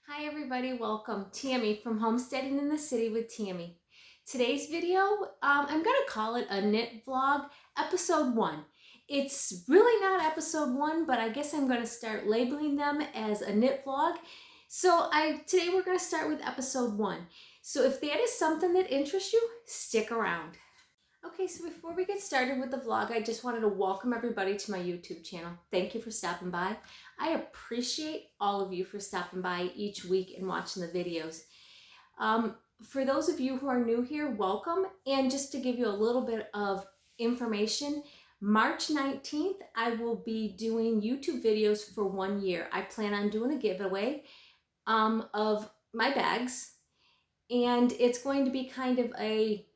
Hi everybody, welcome. Tammy from Homesteading in the City with Tammy. Today's video, I'm going to call it a knit vlog, episode 1. It's really not episode 1, but I guess I'm going to start labeling them as a knit vlog. So today we're going to start with episode 1. So if that is something that interests you, stick around. Okay, so before we get started with the vlog, I just wanted to welcome everybody to my YouTube channel. Thank you for stopping by. I appreciate all of you for stopping by each week and watching the videos. For those of you who are new here, welcome. And just to give you a little bit of information, March 19th, I will be doing YouTube videos for 1 year. I plan on doing a giveaway of my bags, and it's going to be kind of a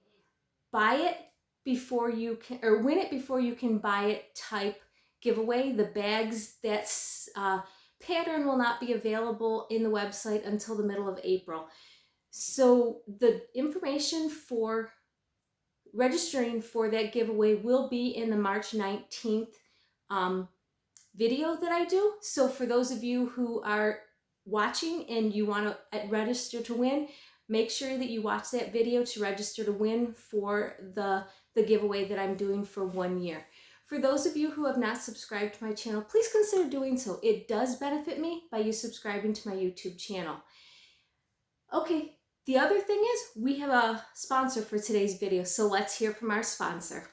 buy it before you can, or win it before you can buy it type giveaway. The bags, that's pattern will not be available in the website until the middle of April. So the information for registering for that giveaway will be in the March 19th video that I do. So for those of you who are watching and you want to register to win, make sure that you watch that video to register to win for the giveaway that I'm doing for 1 year. For those of you who have not subscribed to my channel, please consider doing so. It does benefit me by you subscribing to my YouTube channel. Okay, the other thing is we have a sponsor for today's video, so let's hear from our sponsor.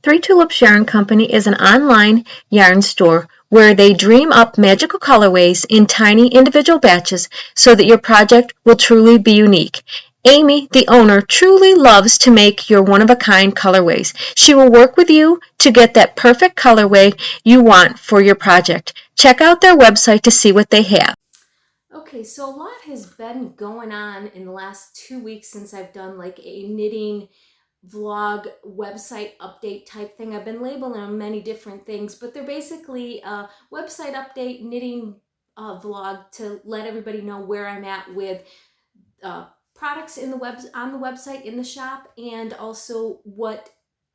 Three Tulips Yarn Company is an online yarn store where they dream up magical colorways in tiny individual batches so that your project will truly be unique. Amy, the owner, truly loves to make your one-of-a-kind colorways. She will work with you to get that perfect colorway you want for your project. Check out their website to see what they have. Okay, so a lot has been going on in the last 2 weeks since I've done like a knitting vlog website update type thing. I've been labeling them many different things, but they're basically a website update knitting vlog to let everybody know where I'm at with products in on the website in the shop, and also what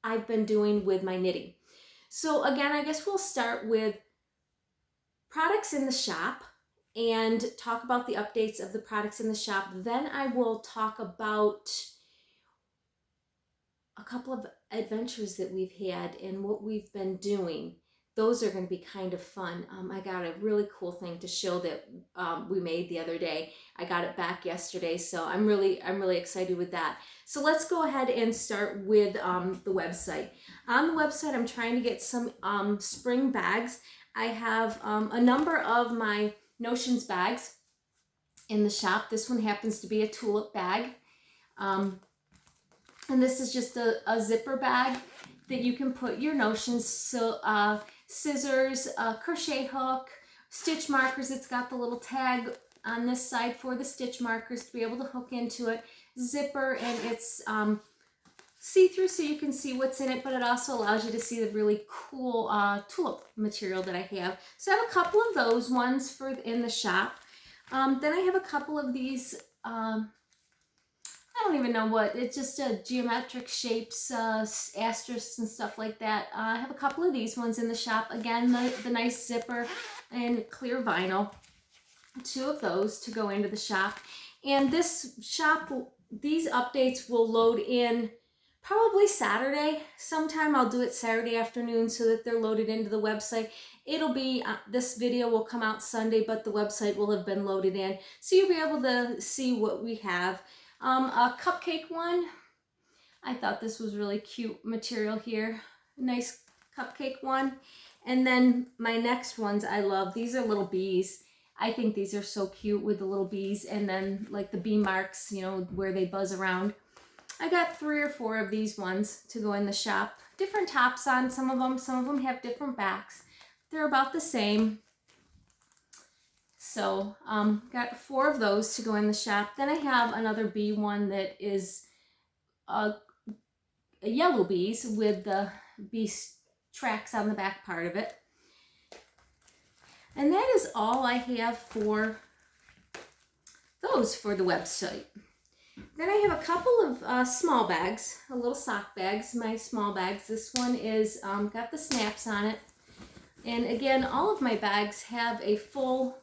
I've been doing with my knitting. So again, I guess we'll start with products in the shop and talk about the updates of the products in the shop. Then I will talk about a couple of adventures that we've had and what we've been doing. Those are going to be kind of fun. I got a really cool thing to show that we made the other day. I got it back yesterday, so I'm really excited with that. So let's go ahead and start with the website. On the website, I'm trying to get some spring bags. I have a number of my Notions bags in the shop. This one happens to be a tulip bag. And this is just a zipper bag that you can put your Notions, so scissors, crochet hook, stitch markers. It's got the little tag on this side for the stitch markers to be able to hook into it. Zipper, and it's see-through so you can see what's in it, but it also allows you to see the really cool tulip material that I have. So I have a couple of those ones for in the shop. Then I have a couple of these, I don't even know what, it's just geometric shapes, asterisks and stuff like that. I have a couple of these ones in the shop. Again, the nice zipper and clear vinyl. 2 of those to go into the shop. And this shop, these updates will load in probably Saturday. Sometime I'll do it Saturday afternoon so that they're loaded into the website. It'll be, this video will come out Sunday, but the website will have been loaded in. So you'll be able to see what we have. A cupcake one. I thought this was really cute material here. Nice cupcake one. And then my next ones I love. These are little bees. I think these are so cute with the little bees, and then like the bee marks, you know, where they buzz around. I got 3 or 4 of these ones to go in the shop. Different tops on some of them have different backs. They're about the same. So got 4 of those to go in the shop. Then I have another bee one that is a yellow bees with the bee tracks on the back part of it. And that is all I have for those for the website. Then I have a couple of small bags, little sock bags, my small bags. This one is got the snaps on it. And again, all of my bags have a full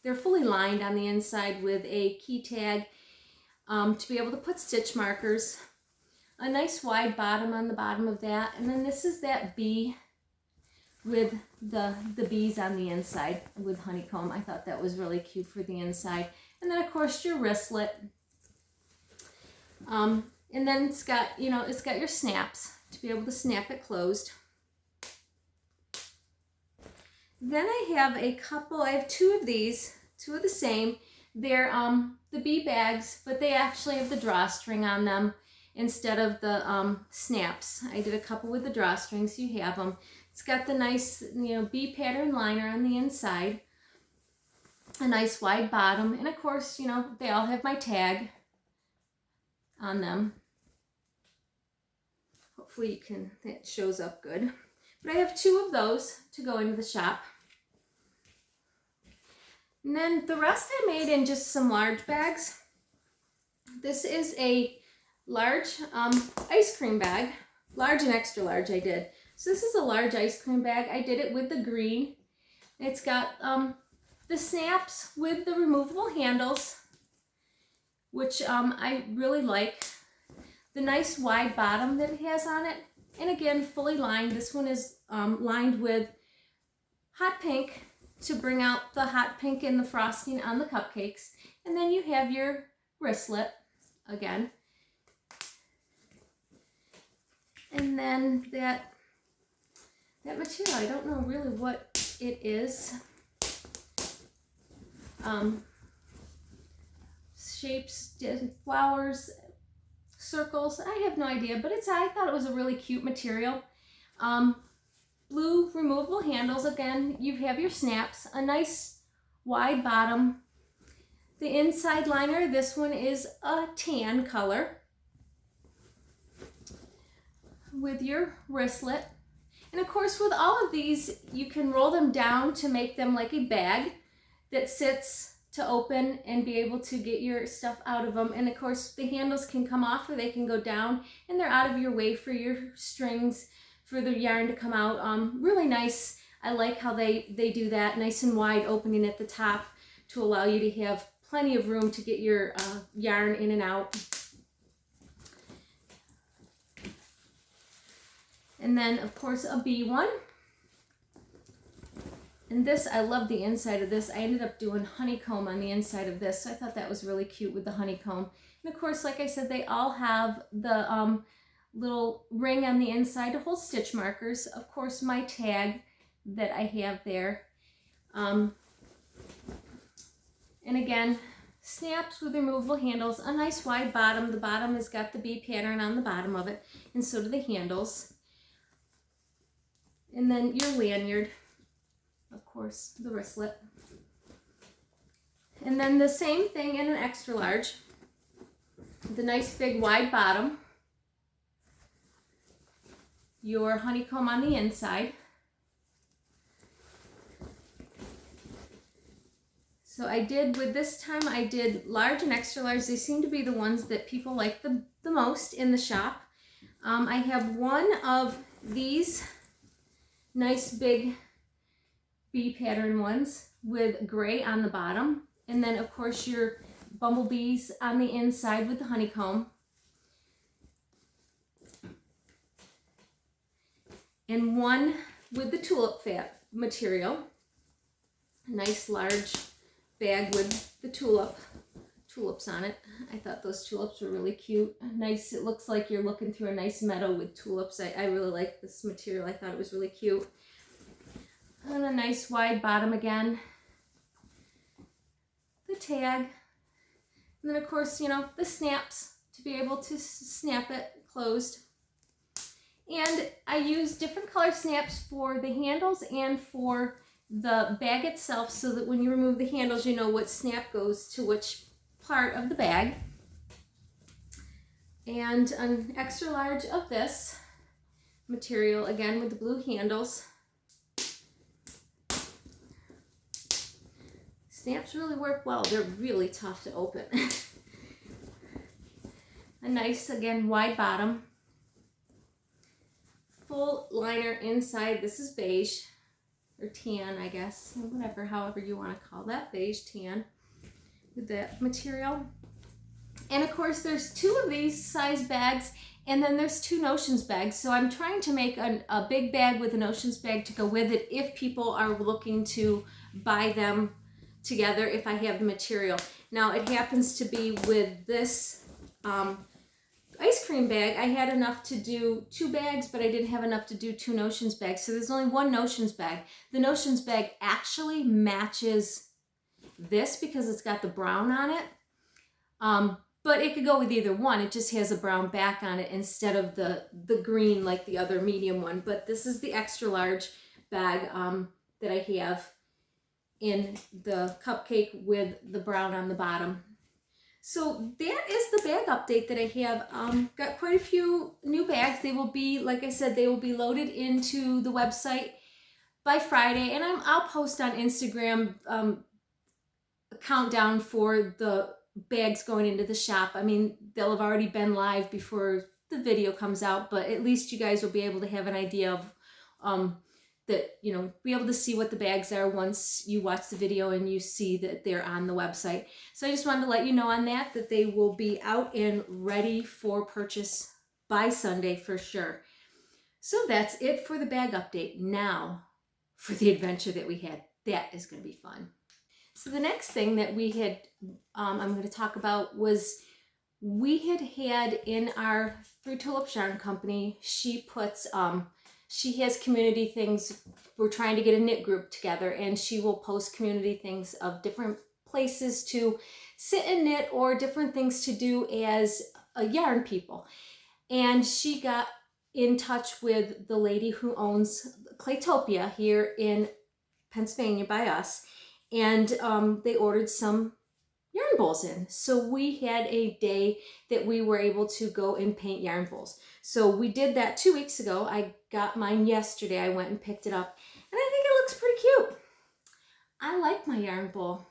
they're fully lined on the inside with a key tag to be able to put stitch markers. A nice wide bottom on the bottom of that. And then this is that bee with the bees on the inside with honeycomb. I thought that was really cute for the inside. And then of course your wristlet. And then it's got, it's got your snaps to be able to snap it closed. Then I have I have two of these, two of the same. They're the bee bags, but they actually have the drawstring on them instead of the snaps. I did a couple with the drawstrings, so you have them. It's got the nice, bee pattern liner on the inside, a nice wide bottom, and of course, they all have my tag on them. Hopefully that shows up good. But I have two of those to go into the shop. And then the rest I made in just some large bags. This is a large ice cream bag. Large and extra large I did. So this is a large ice cream bag. I did it with the green. It's got the snaps with the removable handles, which I really like. The nice wide bottom that it has on it. And again, fully lined. This one is lined with hot pink to bring out the hot pink and the frosting on the cupcakes. And then you have your wristlet again. And then that material, I don't know really what it is. Shapes, flowers, circles, I have no idea, but I thought it was a really cute material. Blue removable handles. Again, you have your snaps, a nice wide bottom. The inside liner, this one is a tan color with your wristlet. And of course, with all of these, you can roll them down to make them like a bag that sits to open and be able to get your stuff out of them. And of course, the handles can come off or they can go down, and they're out of your way for your strings, for the yarn to come out. Really nice. I like how they do that, nice and wide opening at the top to allow you to have plenty of room to get your yarn in and out. And then of course a bee one. And this, I love the inside of this. I ended up doing honeycomb on the inside of this, so I thought that was really cute with the honeycomb. And of course, like I said, they all have the little ring on the inside to hold stitch markers. Of course, my tag that I have there. And again, snaps with removable handles, a nice wide bottom. The bottom has got the bee pattern on the bottom of it, and so do the handles. And then your lanyard, of course, the wristlet. And then the same thing in an extra large. The nice big wide bottom. Your honeycomb on the inside. So I did, with this time, I did large and extra large. They seem to be the ones that people like the most in the shop. I have one of these nice big bee pattern ones with gray on the bottom. And then of course your bumblebees on the inside with the honeycomb. And one with the tulip fat material. A nice large bag with the tulips on it. I thought those tulips were really cute. Nice, it looks like you're looking through a nice meadow with tulips. I really like this material. I thought it was really cute. And a nice wide bottom again. The tag. And then of course, the snaps to be able to snap it closed. And I use different color snaps for the handles and for the bag itself, so that when you remove the handles, you know what snap goes to which part of the bag. And an extra large of this material, again with the blue handles. Snaps really work well. They're really tough to open. A nice, again, wide bottom. Full liner inside. This is beige. or tan, I guess, whatever, however you want to call that, beige tan with that material. And of course there's 2 of these size bags, and then there's 2 notions bags. So I'm trying to make a big bag with a notions bag to go with it if people are looking to buy them together, if I have the material. Now it happens to be with this ice cream bag, I had enough to do 2 bags, but I didn't have enough to do 2 notions bags. So there's only 1 notions bag. The notions bag actually matches this because it's got the brown on it. But it could go with either one. It just has a brown back on it instead of the green like the other medium one. But this is the extra large bag that I have in the cupcake with the brown on the bottom. So that is the bag update that I have. Got quite a few new bags. They will be, like I said, they will be loaded into the website by Friday. And I'll post on Instagram a countdown for the bags going into the shop. I mean, they'll have already been live before the video comes out, but at least you guys will be able to have an idea of that, you know, be able to see what the bags are once you watch the video and you see that they're on the website. So I just wanted to let you know on that they will be out and ready for purchase by Sunday for sure. So that's it for the bag update. Now for the adventure that we had. That is going to be fun. So the next thing that we had, I'm going to talk about was we had in our 3 Tulips Yarn Company, she puts, she has community things. We're trying to get a knit group together, and she will post community things of different places to sit and knit or different things to do as a yarn people. And she got in touch with the lady who owns Claytopia here in Pennsylvania by us. And they ordered some yarn bowls in. So we had a day that we were able to go and paint yarn bowls. So we did that 2 weeks ago. I got mine yesterday. I went and picked it up. And I think it looks pretty cute. I like my yarn bowl.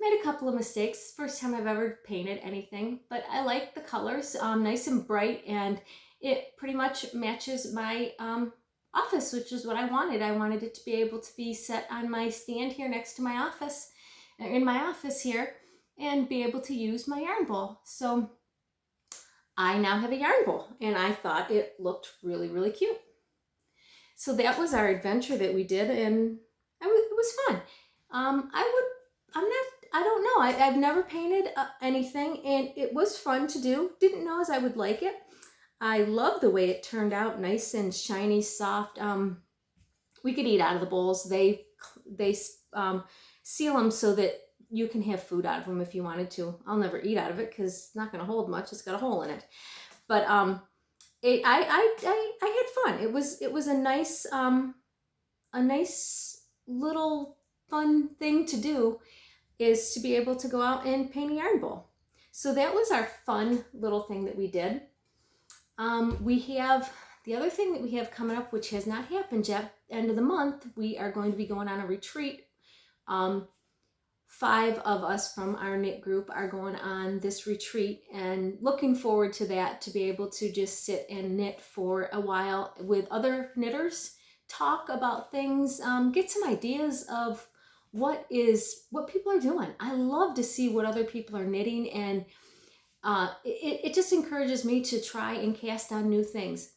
Made a couple of mistakes. First time I've ever painted anything. But I like the colors. Nice and bright. And it pretty much matches my office, which is what I wanted. I wanted it to be able to be set on my stand here next to my office, in my office here, and be able to use my yarn bowl. So I now have a yarn bowl, and I thought it looked really, really cute. So that was our adventure that we did, and it was fun. I don't know. I've never painted anything, and it was fun to do. Didn't know as I would like it. I love the way it turned out, nice and shiny, soft. We could eat out of the bowls. They seal them so that you can have food out of them if you wanted to. I'll never eat out of it because it's not going to hold much. It's got a hole in it. But I had fun. It was a nice little fun thing to do, is to be able to go out and paint a yarn bowl. So that was our fun little thing that we did. We have the other thing that we have coming up, which has not happened yet. End of the month, we are going to be going on a retreat. 5 of us from our knit group are going on this retreat, and looking forward to that, to be able to just sit and knit for a while with other knitters, talk about things, get some ideas of what people are doing. I love to see what other people are knitting, and it just encourages me to try and cast on new things.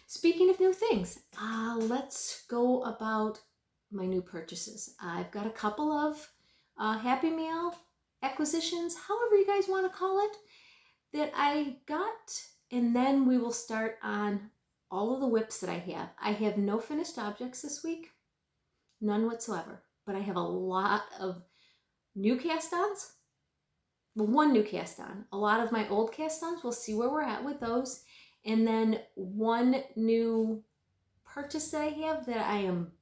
Speaking of new things, let's go about my new purchases. I've got a couple of Happy Meal acquisitions, however you guys want to call it, that I got, and then we will start on all of the whips that I have. I have no finished objects this week, none whatsoever, but I have a lot of new cast-ons. Well, 1 new cast-on. A lot of my old cast-ons, we'll see where we're at with those. And then 1 new purchase that I have that I am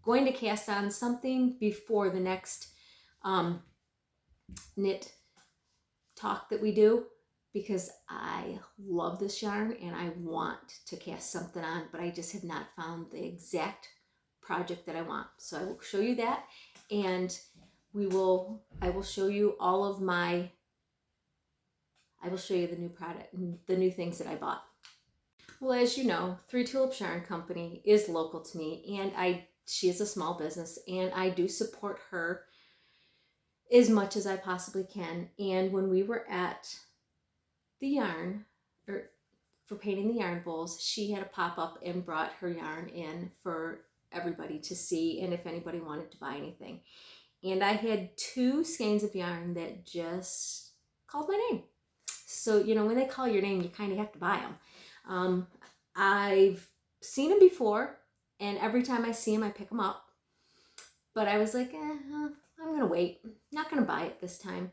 going to cast on something before the next knit talk that we do, because I love this yarn and I want to cast something on, but I just have not found the exact project that I want. So I will show you that, and I will show you all of my, I will show you the new product, the new things that I bought. Well, as you know, Three Tulips Yarn Company is local to me, and she is a small business, and I do support her as much as I possibly can. And when we were at the yarn, or for painting the yarn bowls, she had a pop up and brought her yarn in for everybody to see, and if anybody wanted to buy anything. And I had 2 skeins of yarn that just called my name. So, you know, when they call your name, you kind of have to buy them. I've seen them before, and every time I see them, I pick them up. But I was like, I'm going to wait. Not going to buy it this time.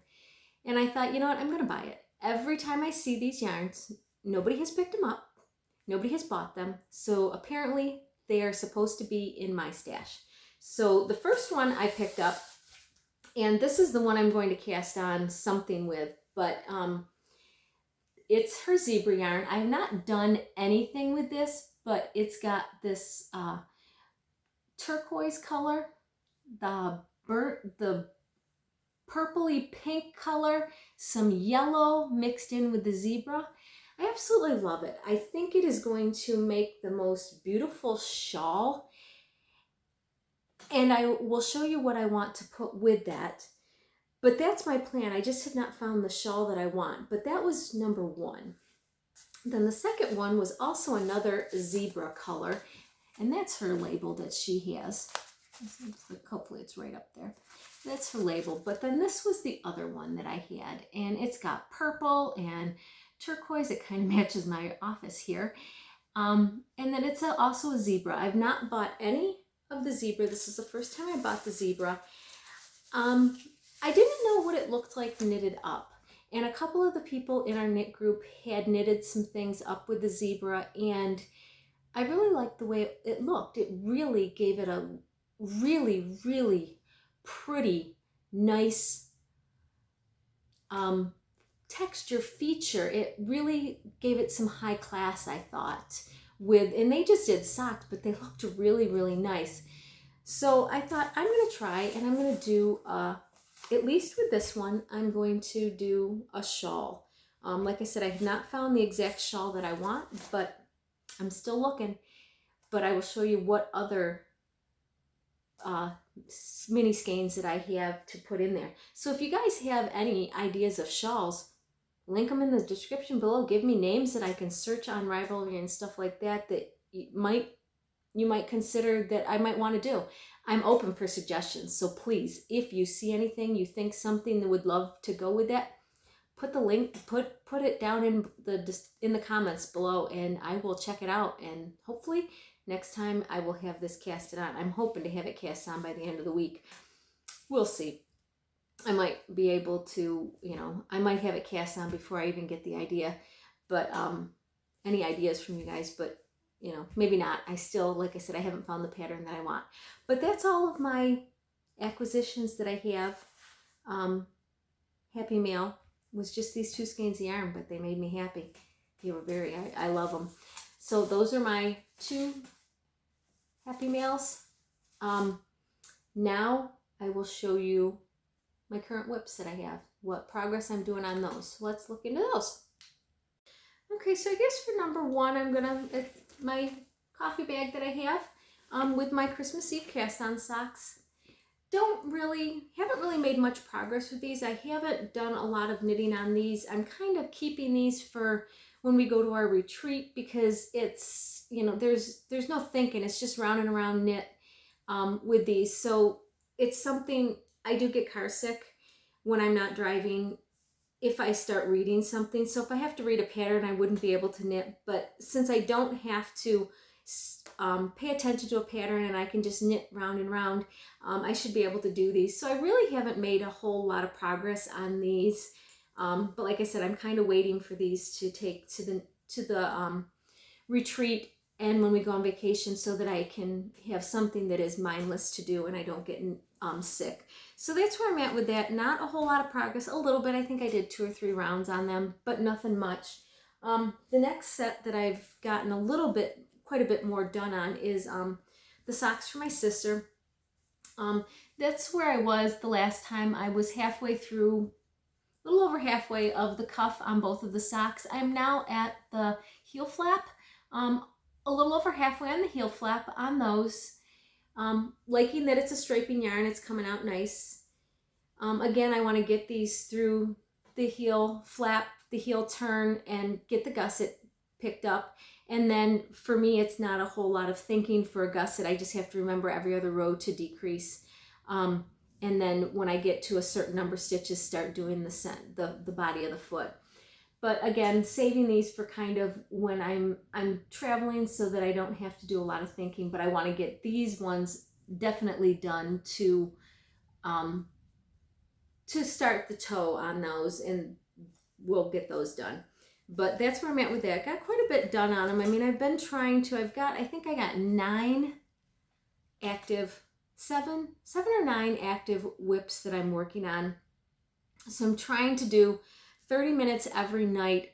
And I thought, you know what? I'm going to buy it. Every time I see these yarns, nobody has picked them up. Nobody has bought them. So apparently they are supposed to be in my stash. So the first one I picked up, and this is the one I'm going to cast on something with, but it's her zebra yarn. I've not done anything with this, but it's got this turquoise color, the purpley pink color, some yellow mixed in with the zebra. I absolutely love it. I think it is going to make the most beautiful shawl, and I will show you what I want to put with that. But that's my plan. I just have not found the shawl that I want, but that was number 1. Then the second one was also another zebra color, and that's her label that she has. Hopefully it's right up there. That's her label. But then this was the other one that I had, and it's got purple and turquoise. It kind of matches my office here. And then it's also a zebra. I've not bought any of the zebra. This is the first time I bought the zebra. I didn't know what it looked like knitted up. And a couple of the people in our knit group had knitted some things up with the zebra, and I really liked the way it looked. It really gave it a really, really pretty, nice texture feature. It really gave it some high class, I thought. And they just did socks, but they looked really, really nice. So I thought, I'm going to try, and I'm going to do at least with this one, I'm going to do a shawl. Like I said, I have not found the exact shawl that I want, but I'm still looking. But I will show you what other mini skeins that I have to put in there. So if you guys have any ideas of shawls, link them in the description below. Give me names that I can search on Rivalry and stuff like that you might consider that I might want to do. I'm open for suggestions, so please, if you see anything, you think something that would love to go with that, put the link, put it down in the comments below, and I will check it out. And hopefully next time I will have this casted on. I'm hoping to have it cast on by the end of the week. We'll see. I might be able to, I might have it cast on before I even get the idea. But any ideas from you guys? But maybe not. I still, like I said, I haven't found the pattern that I want. But that's all of my acquisitions that I have. Happy Mail was just these 2 skeins of yarn, but they made me happy. They were I love them. So those are my 2 Happy Mails. Now I will show you my current whips that I have, what progress I'm doing on those. So let's look into those. Okay, so I guess for number 1, it's my coffee bag that I have with my Christmas Eve cast-on socks. Haven't really made much progress with these. I haven't done a lot of knitting on these. I'm kind of keeping these for when we go to our retreat, because it's, there's no thinking. It's just round and around knit with these. So it's something, I do get car sick when I'm not driving if I start reading something. So if I have to read a pattern, I wouldn't be able to knit. But since I don't have to pay attention to a pattern and I can just knit round and round, I should be able to do these. So I really haven't made a whole lot of progress on these. But like I said, I'm kind of waiting for these to take to the retreat and when we go on vacation, so that I can have something that is mindless to do and I don't get sick. So that's where I'm at with that. Not a whole lot of progress, a little bit. I think I did 2 or 3 rounds on them, but nothing much. The next set that I've gotten quite a bit more done on is the socks for my sister. That's where I was the last time. I was halfway through, a little over halfway of the cuff on both of the socks. I'm now at the heel flap. A little over halfway on the heel flap on those. Liking that it's a striping yarn, it's coming out nice. Again, I want to get these through the heel flap, the heel turn, and get the gusset picked up. And then for me, it's not a whole lot of thinking for a gusset. I just have to remember every other row to decrease. And then when I get to a certain number of stitches, start doing the body of the foot. But again, saving these for kind of when I'm traveling so that I don't have to do a lot of thinking, but I want to get these ones definitely done to start the toe on those, and we'll get those done. But that's where I'm at with that. Got quite a bit done on them. I mean, I've been trying to, I think I got 9 active, 7 or 9 active whips that I'm working on. So I'm trying to do 30 minutes every night.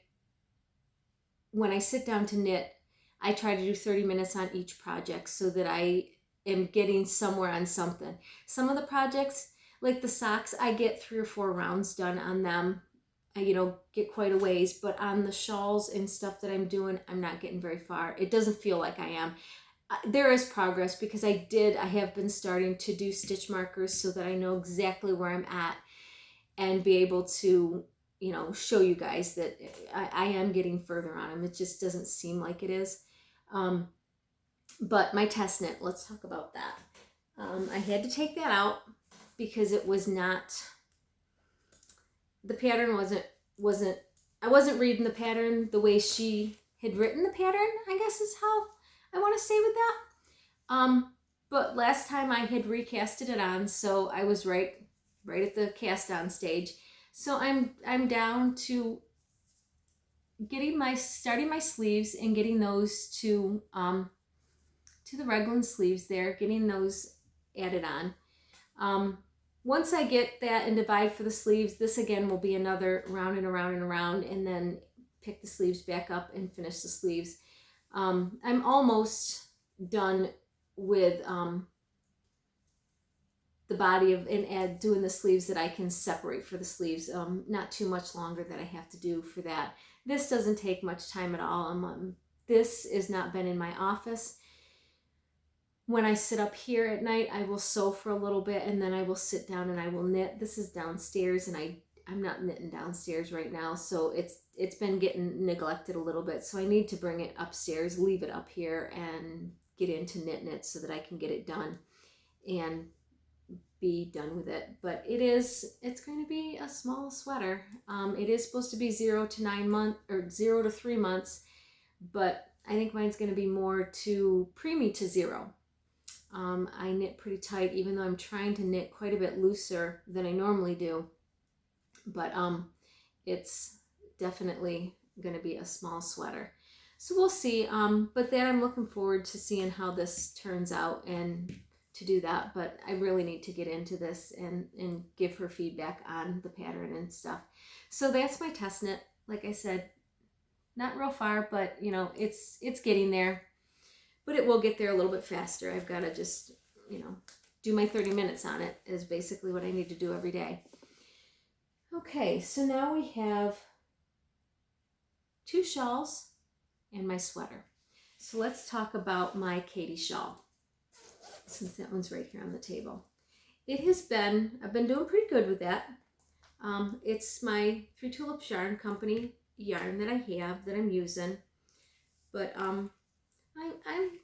When I sit down to knit, I try to do 30 minutes on each project so that I am getting somewhere on something. Some of the projects, like the socks, I get 3 or 4 rounds done on them. I, get quite a ways, but on the shawls and stuff that I'm doing, I'm not getting very far. It doesn't feel like I am. There is progress because I have been starting to do stitch markers so that I know exactly where I'm at and be able to, show you guys that I am getting further on them. It just doesn't seem like it is. But my test knit, let's talk about that. I had to take that out because it was not, the pattern wasn't, I wasn't reading the pattern the way she had written the pattern, I guess is how I want to say with that. But last time I had recasted it on, so I was right at the cast on stage. So I'm down to starting my sleeves and getting those to the raglan sleeves there, getting those added on. Once I get that and divide for the sleeves, this again will be another round and around and around, and then pick the sleeves back up and finish the sleeves. I'm almost done with the body and doing the sleeves that I can separate for the sleeves. Not too much longer that I have to do for that. This doesn't take much time at all. This has not been in my office. When I sit up here at night, I will sew for a little bit and then I will sit down and I will knit. This is downstairs and I'm not knitting downstairs right now, so it's been getting neglected a little bit. So I need to bring it upstairs, leave it up here, and get into knitting it so that I can get it done and be done with it. But it's going to be a small sweater. It is supposed to be 0 to 9 months or 0 to 3 months, but I think mine's going to be more to preemie to 0. I knit pretty tight, even though I'm trying to knit quite a bit looser than I normally do. But it's definitely going to be a small sweater. So we'll see. But then I'm looking forward to seeing how this turns out and to do that. But I really need to get into this and give her feedback on the pattern and stuff. So that's my test knit. Like I said, not real far, but it's getting there. But it will get there a little bit faster. I've got to just, do my 30 minutes on it is basically what I need to do every day. Okay, so now we have 2 shawls and my sweater. So let's talk about my Katie shawl, since that one's right here on the table. I've been doing pretty good with that. It's my 3 Tulips Yarn Company yarn that I have that I'm using. But I'm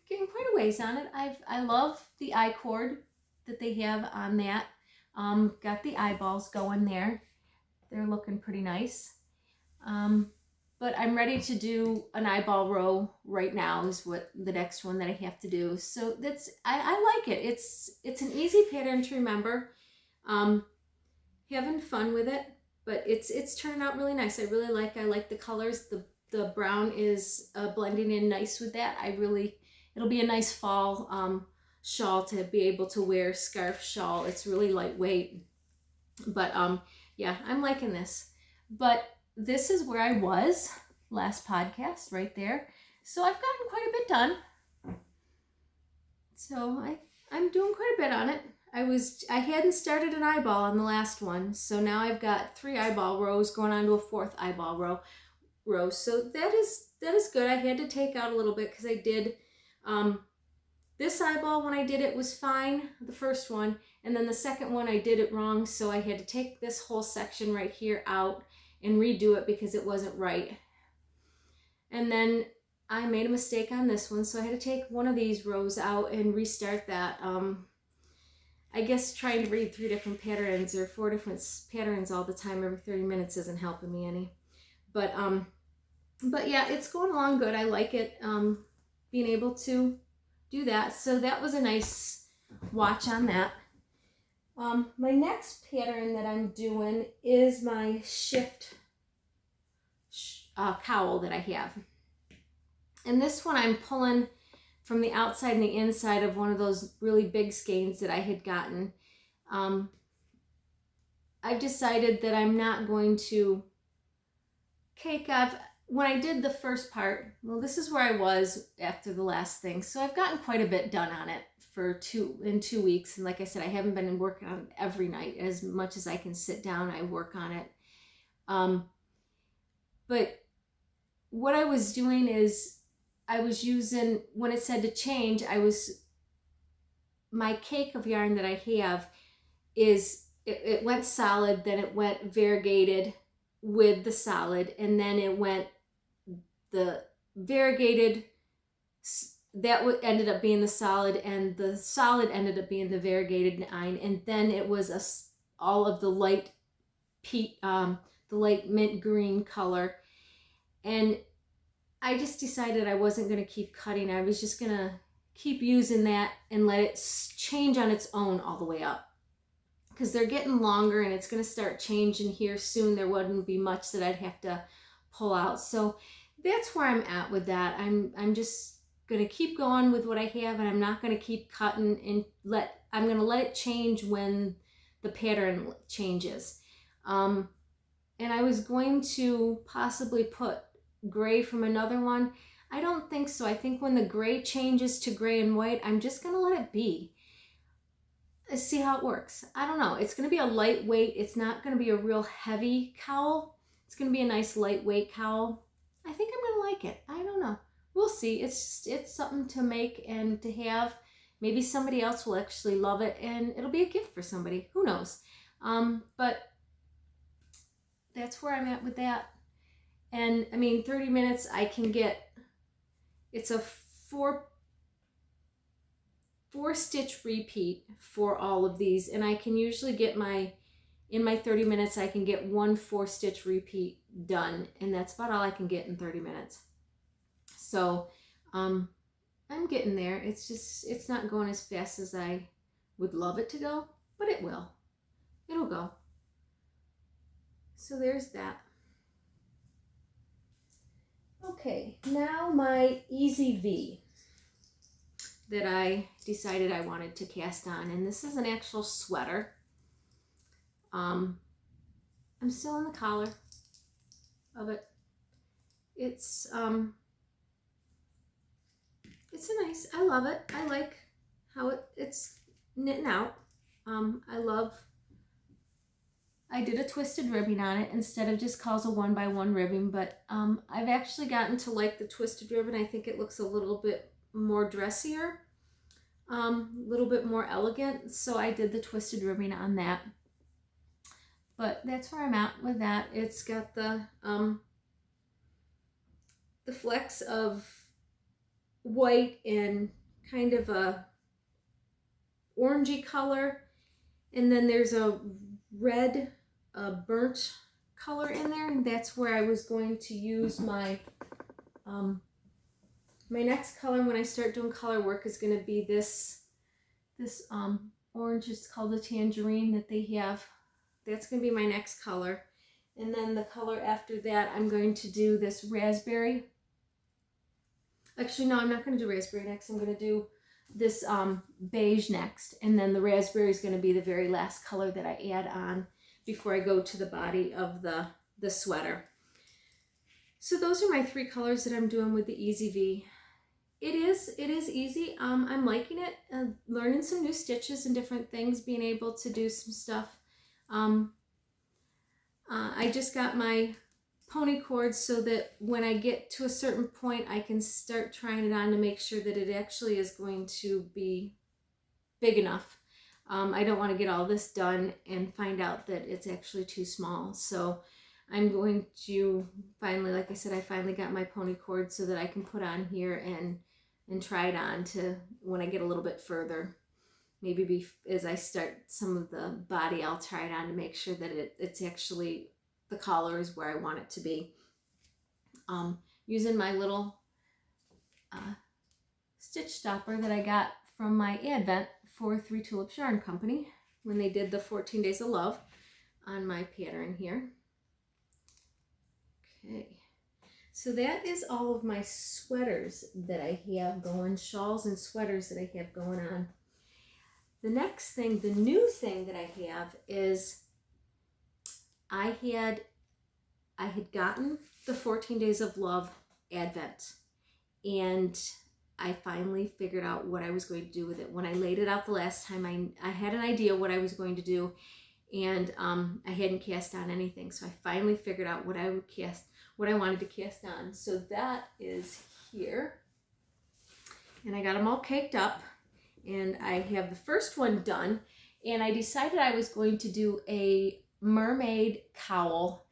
getting quite a ways on it. I love the I-cord that they have on that. Got the eyeballs going there. They're looking pretty nice. But I'm ready to do an eyeball row right now is what the next one that I have to do. So I like it. It's an easy pattern to remember. Having fun with it, but it's turning out really nice. I like the colors. The brown is blending in nice with that. It'll be a nice fall shawl to be able to wear, scarf shawl. It's really lightweight. But yeah, I'm liking this. But this is where I was last podcast, right there. So I've gotten quite a bit done. So I'm doing quite a bit on it. I hadn't started an eyeball on the last one, so now I've got 3 eyeball rows going on to a 4th eyeball row. rows. So that is good. I had to take out a little bit because I did this eyeball when I did it was fine, the first one, and then the second one I did it wrong, so I had to take this whole section right here out and redo it because it wasn't right. And then I made a mistake on this one, so I had to take one of these rows out and restart that. I guess trying to read 3 different patterns or 4 different patterns all the time every 30 minutes isn't helping me any. But yeah, it's going along good. I like it, being able to do that. So that was a nice watch on that. My next pattern that I'm doing is my shift cowl that I have. And this one I'm pulling from the outside and the inside of one of those really big skeins that I had gotten. I've decided that I'm not going to cake up. When I did the first part, well, this is where I was after the last thing. So I've gotten quite a bit done on it in 2 weeks. And like I said, I haven't been working on it every night. As much as I can sit down, I work on it. But what I was doing is I was using, when it said to change, my cake of yarn that I have is, it went solid, then it went variegated with the solid, and then it went the variegated, that ended up being the solid, and the solid ended up being the variegated 9, and then it was all of the light the light mint green color. And I just decided I wasn't going to keep cutting. I was just going to keep using that and let it change on its own all the way up, because they're getting longer and it's going to start changing here soon. There wouldn't be much that I'd have to pull out. So that's where I'm at with that. I'm just going to keep going with what I have, and I'm not going to keep cutting, and I'm going to let it change when the pattern changes. And I was going to possibly put gray from another one. I don't think so. I think when the gray changes to gray and white, I'm just going to let it be. See how it works. I don't know. It's going to be a lightweight. It's not going to be a real heavy cowl. It's going to be a nice lightweight cowl. I think I'm going to like it. I don't know. We'll see. It's something to make and to have. Maybe somebody else will actually love it, and it'll be a gift for somebody. Who knows? But that's where I'm at with that. And I mean, 30 minutes I can get, it's a four stitch repeat for all of these, and I can usually get in my 30 minutes I can get 1 4 stitch repeat done, and that's about all I can get in 30 minutes. So I'm getting there. It's not going as fast as I would love it to go, but it'll go. So there's that. Okay, now my Easy V that I decided I wanted to cast on, and this is an actual sweater. I'm still in the collar of it. It's a nice, I love it. I like how it's knitting out. I did a twisted ribbing on it instead of just cause a 1x1 ribbing, but I've actually gotten to like the twisted ribbon. I think it looks a little bit more dressier, a little bit more elegant, so I did the twisted ribbing on that. But that's where I'm at with that. It's got the flecks of white and kind of a orangey color, and then there's a red burnt color in there, and that's where I was going to use my my next color when I start doing color work is going to be this orange. It's called the tangerine that they have. That's going to be my next color, and then the color after that I'm going to do this raspberry. Actually, no, I'm not going to do raspberry next. I'm going to do this beige next, and then the raspberry is going to be the very last color that I add on before I go to the body of the sweater. So those are my 3 colors that I'm doing with the Easy V. It is easy. I'm liking it, learning some new stitches and different things, being able to do some stuff. I just got my pony cord so that when I get to a certain point, I can start trying it on to make sure that it actually is going to be big enough. I don't want to get all this done and find out that it's actually too small. So I'm going to finally, like I said, I finally got my pony cord so that I can put on here and try it on to when I get a little bit further. Maybe as I start some of the body, I'll try it on to make sure that it's actually, the collar is where I want it to be. Using my little stitch stopper that I got from my advent for 3 Tulips Yarn Company when they did the 14 Days of Love on my pattern here. Okay, so that is all of my sweaters that I have going, shawls and sweaters that I have going on. The next thing, the new thing that I have is I had gotten the 14 Days of Love Advent, and I finally figured out what I was going to do with it. When I laid it out the last time, I had an idea what I was going to do, and I hadn't cast on anything. So I finally figured out what I wanted to cast on. So that is here. And I got them all caked up, and I have the first one done, and I decided I was going to do a mermaid cowl.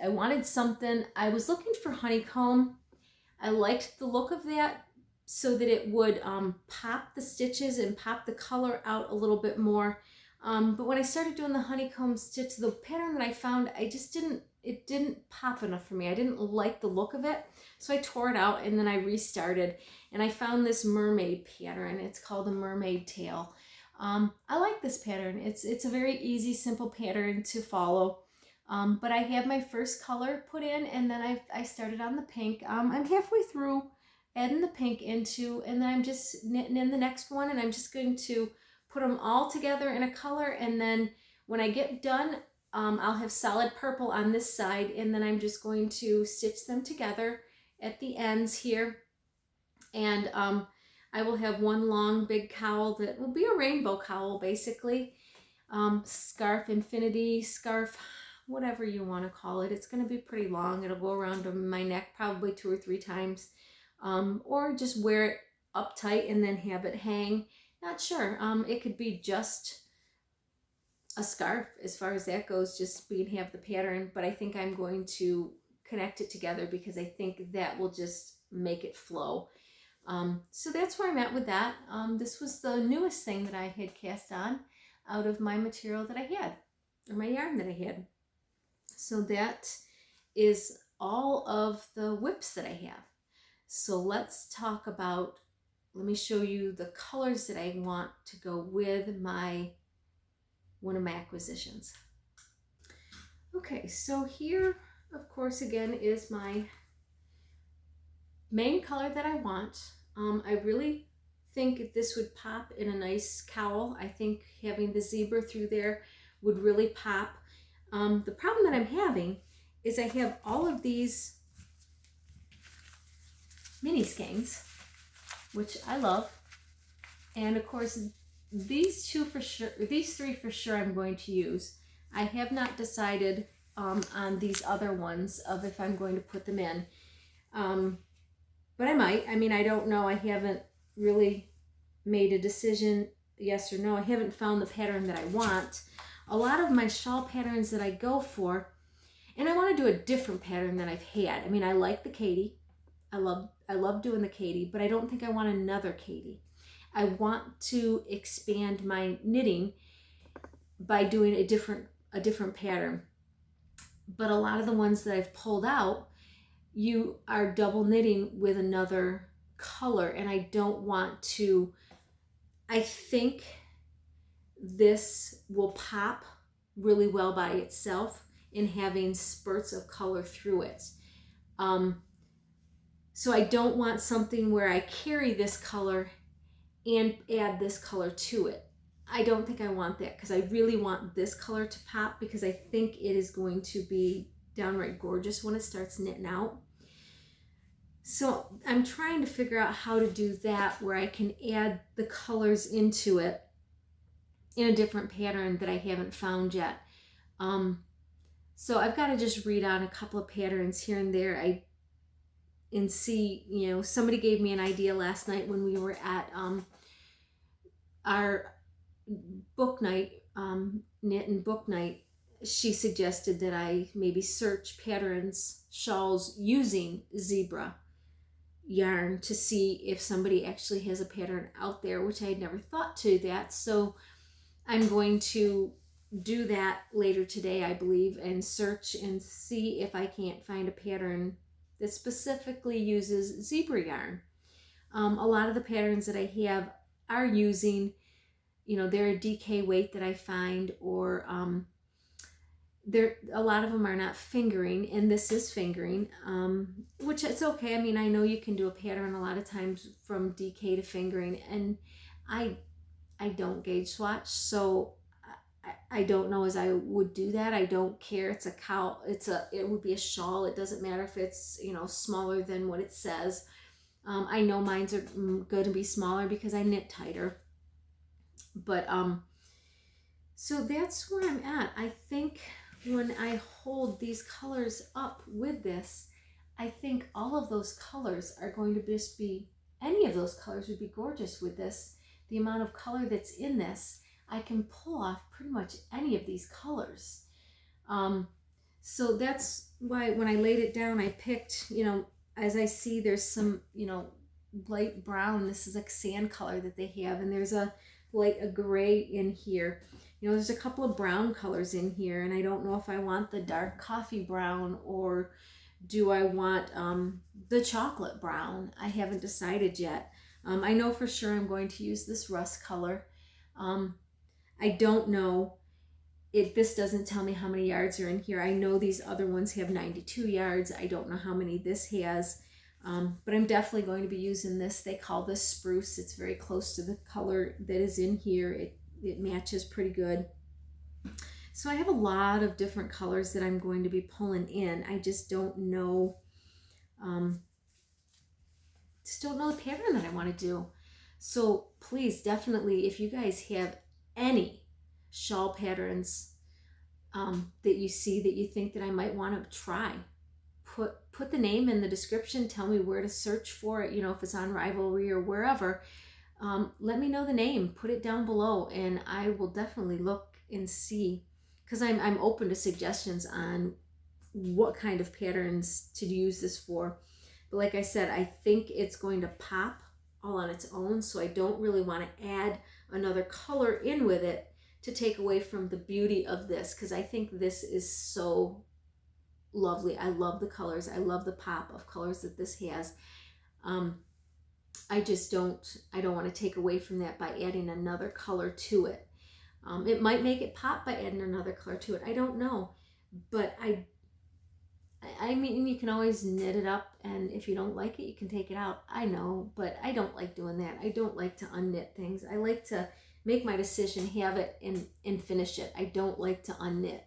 I wanted something, I was looking for honeycomb. I liked the look of that so that it would pop the stitches and pop the color out a little bit more. But when I started doing the honeycomb stitch, the pattern that I found, it didn't pop enough for me. I didn't like the look of it. So I tore it out and then I restarted, and I found this mermaid pattern. It's called a mermaid tail. I like this pattern. It's a very easy, simple pattern to follow. But I have my first color put in, and then I started on the pink. I'm halfway through adding the pink into, and then I'm just knitting in the next one, and I'm just going to put them all together in a color, and then when I get done, I'll have solid purple on this side, and then I'm just going to stitch them together at the ends here, and I will have one long big cowl that will be a rainbow cowl, basically. Scarf, infinity scarf, whatever you want to call it. It's going to be pretty long. It'll go around my neck probably 2 or 3 times, or just wear it up tight and then have it hang. Not sure. It could be just a scarf as far as that goes, just have the pattern, but I think I'm going to connect it together because I think that will just make it flow. So that's where I'm at with that. This was the newest thing that I had cast on out of my material that I had, or my yarn that I had. So that is all of the whips that I have. So let's talk about, let me show you the colors that I want to go with one of my acquisitions. Okay, so here, of course, again, is my main color that I want. I really think this would pop in a nice cowl. I think having the zebra through there would really pop. The problem that I'm having is I have all of these mini skeins, which I love, and of course these 3 for sure I'm going to use. I have not decided on these other ones of if I'm going to put them in, but I might. I mean, I don't know. I haven't really made a decision, yes or no. I haven't found the pattern that I want. A lot of my shawl patterns that I go for, and I want to do a different pattern than I've had. I mean, I like the Katie. I love doing the Katie, but I don't think I want another Katie. I want to expand my knitting by doing a different pattern. But a lot of the ones that I've pulled out, you are double knitting with another color, and I don't want to. I think this will pop really well by itself in having spurts of color through it. So I don't want something where I carry this color and add this color to it. I don't think I want that, because I really want this color to pop, because I think it is going to be downright gorgeous when it starts knitting out. So I'm trying to figure out how to do that where I can add the colors into it in a different pattern that I haven't found yet. So I've got to just read on a couple of patterns here and there. And see, somebody gave me an idea last night when we were at our book night, knit and book night. She suggested that I maybe search patterns, shawls using zebra yarn to see if somebody actually has a pattern out there, which I had never thought to that. So I'm going to do that later today, I believe, and search and see if I can't find a pattern that specifically uses zebra yarn. A lot of the patterns that I have are using, they're a DK weight that I find, or a lot of them are not fingering, and this is fingering, which it's okay. I mean, I know you can do a pattern a lot of times from DK to fingering, and I don't gauge swatch, so I don't know as I would do that. I don't care. It's a cowl. It would be a shawl. It doesn't matter if it's smaller than what it says. I know mine's are going to be smaller because I knit tighter. But so that's where I'm at. I think when I hold these colors up with this, I think all of those colors are going to just be, any of those colors would be gorgeous with this. The amount of color that's in this, I can pull off pretty much any of these colors. So that's why when I laid it down, I picked, as I see there's some, light brown. This is like sand color that they have, and there's a gray in here. There's a couple of brown colors in here, and I don't know if I want the dark coffee brown or do I want the chocolate brown. I haven't decided yet. I know for sure I'm going to use this rust color. I don't know. This doesn't tell me how many yards are in here. I know these other ones have 92 yards. I don't know how many this has. But I'm definitely going to be using this. They call this spruce. It's very close to the color that is in here. It matches pretty good. So I have a lot of different colors that I'm going to be pulling in. I just don't know, the pattern that I want to do. So please, definitely, if you guys have any shawl patterns that you see that you think that I might want to try, put the name in the description. Tell me where to search for it, if it's on Rivalry or wherever. Let me know the name, put it down below, and I will definitely look and see, because I'm open to suggestions on what kind of patterns to use this for. But like I said, I think it's going to pop all on its own, so I don't really want to add another color in with it to take away from the beauty of this, because I think this is so lovely. I love the colors. I love the pop of colors that this has. I don't want to take away from that by adding another color to it. It might make it pop by adding another color to it. I don't know, but I mean, you can always knit it up, and if you don't like it, you can take it out. I know, but I don't like doing that. I don't like to unknit things. I like to make my decision, have it, and finish it. I don't like to unknit.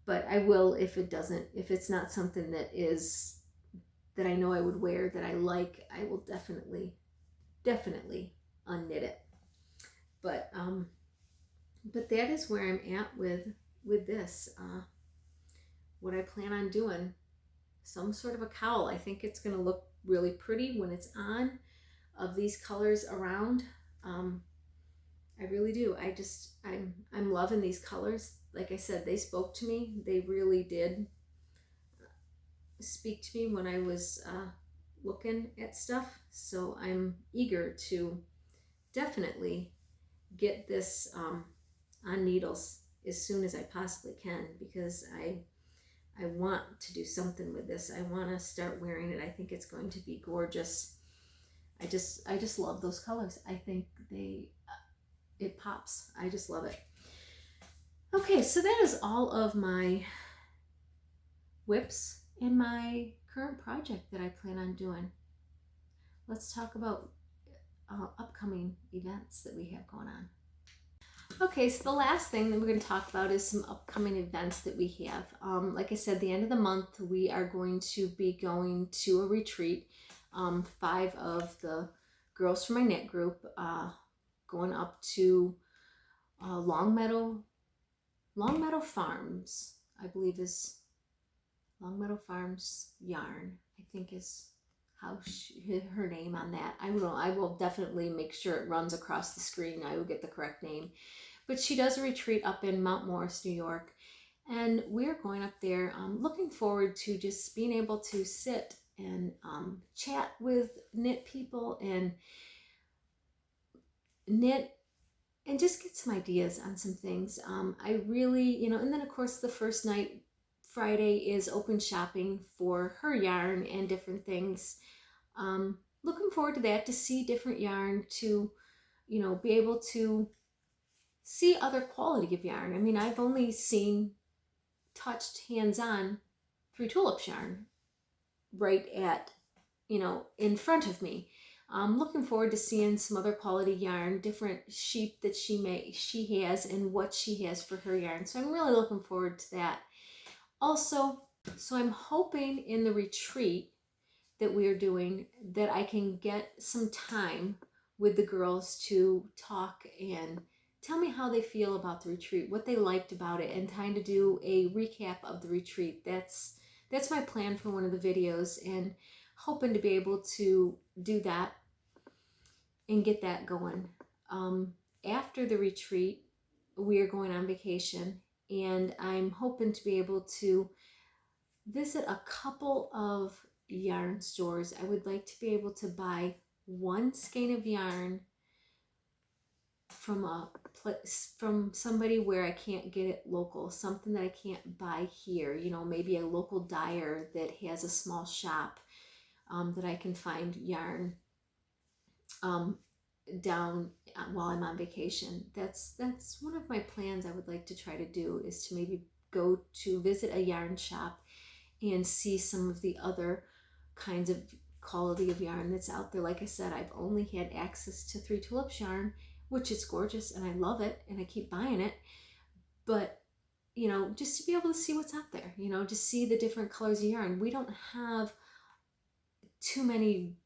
But I will if it's not something that I know I would wear, that I like, I will definitely unknit it. But that is where I'm at with this. What I plan on doing, some sort of a cowl. I think it's going to look really pretty when it's on, of these colors around. I really do. I'm loving these colors. Like I said, they spoke to me. They really did speak to me when I was looking at stuff. So I'm eager to definitely get this on needles as soon as I possibly can, because I want to do something with this. I want to start wearing it. I think it's going to be gorgeous. I just love those colors. I think it pops. I just love it. Okay, so that is all of my whips and my current project that I plan on doing. Let's talk about upcoming events that we have going on. Okay, so the last thing that we're going to talk about is some upcoming events that we have. Like I said, the end of the month, we are going to be going to a retreat. 5 of the girls from my knit group going up to Longmeadow Longmeadow Farms, I believe is Longmeadow Farms yarn, I think is how her name on that. I will definitely make sure it runs across the screen. I will get the correct name. But she does a retreat up in Mount Morris, New York. And we're going up there, looking forward to just being able to sit and chat with knit people and knit and just get some ideas on some things. I really, and then of course the first night, Friday, is open shopping for her yarn and different things. Looking forward to that, to see different yarn, to, be able to see other quality of yarn. I mean, I've only seen, touched hands-on 3 tulips yarn right at, in front of me. I'm looking forward to seeing some other quality yarn, different sheep that she has and what she has for her yarn. So I'm really looking forward to that. Also, so I'm hoping in the retreat that we're doing that I can get some time with the girls to talk and tell me how they feel about the retreat, what they liked about it, and trying to do a recap of the retreat. That's my plan for one of the videos, and hoping to be able to do that and get that going. After the retreat, we are going on vacation, and I'm hoping to be able to visit a couple of yarn stores. I would like to be able to buy one skein of yarn from a place, from somebody where I can't get it local, something that I can't buy here, maybe a local dyer that has a small shop, that I can find yarn down while I'm on vacation. That's one of my plans I would like to try to do, is to maybe go to visit a yarn shop and see some of the other kinds of quality of yarn that's out there. Like I said, I've only had access to 3 tulips yarn, which is gorgeous and I love it and I keep buying it. But, just to be able to see what's out there, to see the different colors of yarn. We don't have too many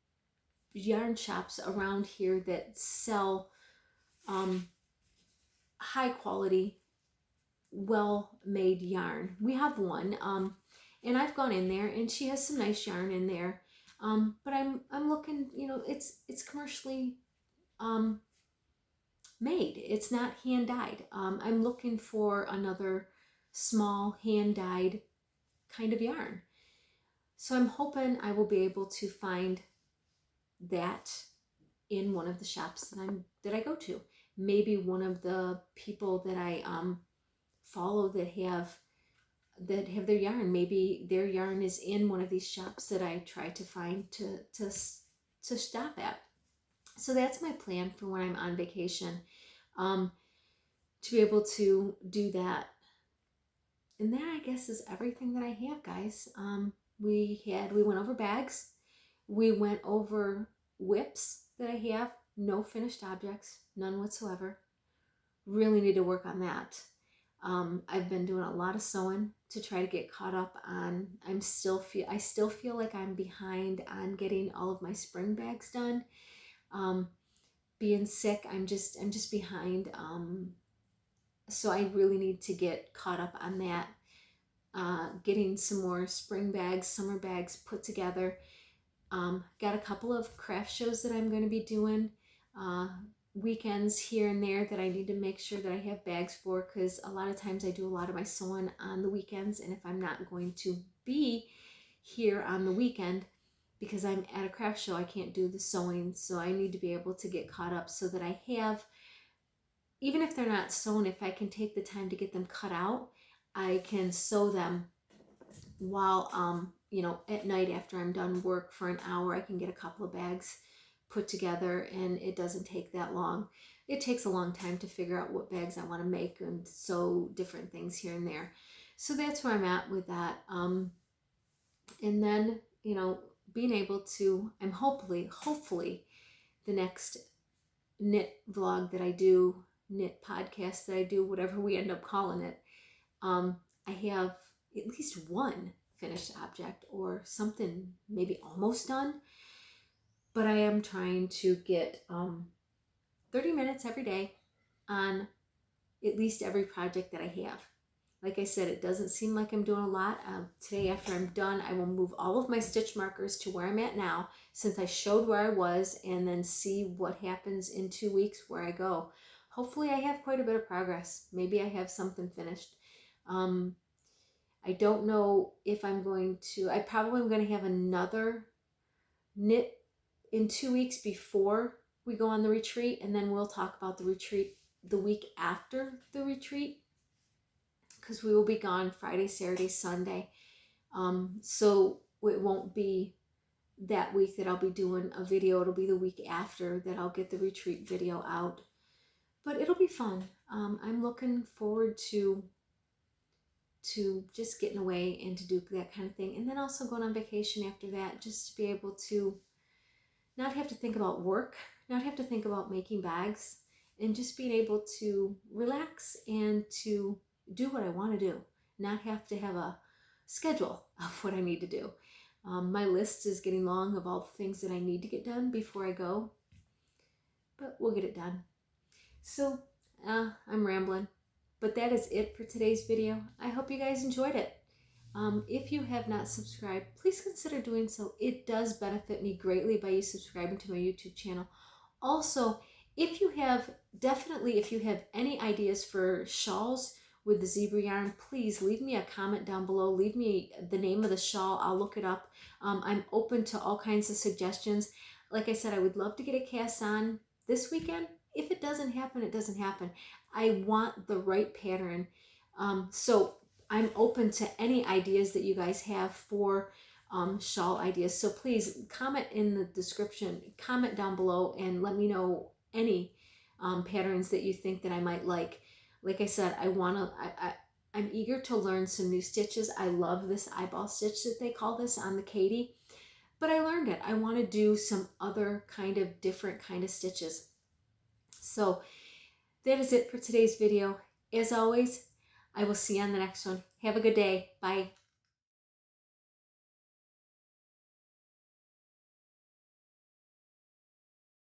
yarn shops around here that sell high quality, well-made yarn. We have one, and I've gone in there, and she has some nice yarn in there. But I'm looking, it's commercially made. It's not hand dyed. I'm looking for another small hand dyed kind of yarn. So I'm hoping I will be able to find that in one of the shops that I go to. Maybe one of the people that I follow that have their yarn. Maybe their yarn is in one of these shops that I try to find to stop at. So that's my plan for when I'm on vacation, to be able to do that. And that, I guess, is everything that I have, guys. We went over bags. We went over whips that I have. No finished objects, none whatsoever. Really need to work on that. I've been doing a lot of sewing to try to get caught up on. I still feel like I'm behind on getting all of my spring bags done. Being sick, I'm just behind. So I really need to get caught up on that. Getting some more spring bags, summer bags put together. Got a couple of craft shows that I'm going to be doing. Weekends here and there that I need to make sure that I have bags for, because a lot of times I do a lot of my sewing on the weekends, and if I'm not going to be here on the weekend because I'm at a craft show, I can't do the sewing. So I need to be able to get caught up so that I have, even if they're not sewn, if I can take the time to get them cut out, I can sew them while at night after I'm done work for an hour. I can get a couple of bags put together, and it doesn't take that long. It takes a long time to figure out what bags I want to make and sew different things here and there. So that's where I'm at with that. And then, being able to, I'm hopefully the next knit vlog that I do, knit podcast that I do, whatever we end up calling it, I have at least one finished object or something maybe almost done. But I am trying to get 30 minutes every day on at least every project that I have. Like I said, it doesn't seem like I'm doing a lot. Today, after I'm done, I will move all of my stitch markers to where I'm at now, since I showed where I was, and then see what happens in 2 weeks where I go. Hopefully I have quite a bit of progress. Maybe I have something finished. I don't know if I'm going to, I probably am going to have another knit in 2 weeks before we go on the retreat, and then we'll talk about the retreat the week after the retreat, because we will be gone Friday, Saturday, Sunday. So it won't be that week that I'll be doing a video. It'll be the week after that I'll get the retreat video out. But it'll be fun. I'm looking forward to just getting away and to do that kind of thing. And then also going on vacation after that, just to be able to not have to think about work, not have to think about making bags, and just being able to relax and to do what I want to do, not have to have a schedule of what I need to do. My list is getting long of all the things that I need to get done before I go, but we'll get it done. So I'm rambling, but that is it for today's video. I hope you guys enjoyed it. If you have not subscribed, please consider doing so. It does benefit me greatly by you subscribing to my YouTube channel. Also, if you have any ideas for shawls with the zebra yarn, please leave me a comment down below. Leave me the name of the shawl. I'll look it up. I'm open to all kinds of suggestions. Like I said, I would love to get a cast on this weekend. If it doesn't happen, it doesn't happen. I want the right pattern. So I'm open to any ideas that you guys have for shawl ideas. So please comment in the description, comment down below, and let me know any patterns that you think that I might like. Like I said, I'm eager to learn some new stitches. I love this eyeball stitch that they call this on the Katie, but I learned it. I want to do some other kind of different kind of stitches. So that is it for today's video. As always, I will see you on the next one. Have a good day. Bye.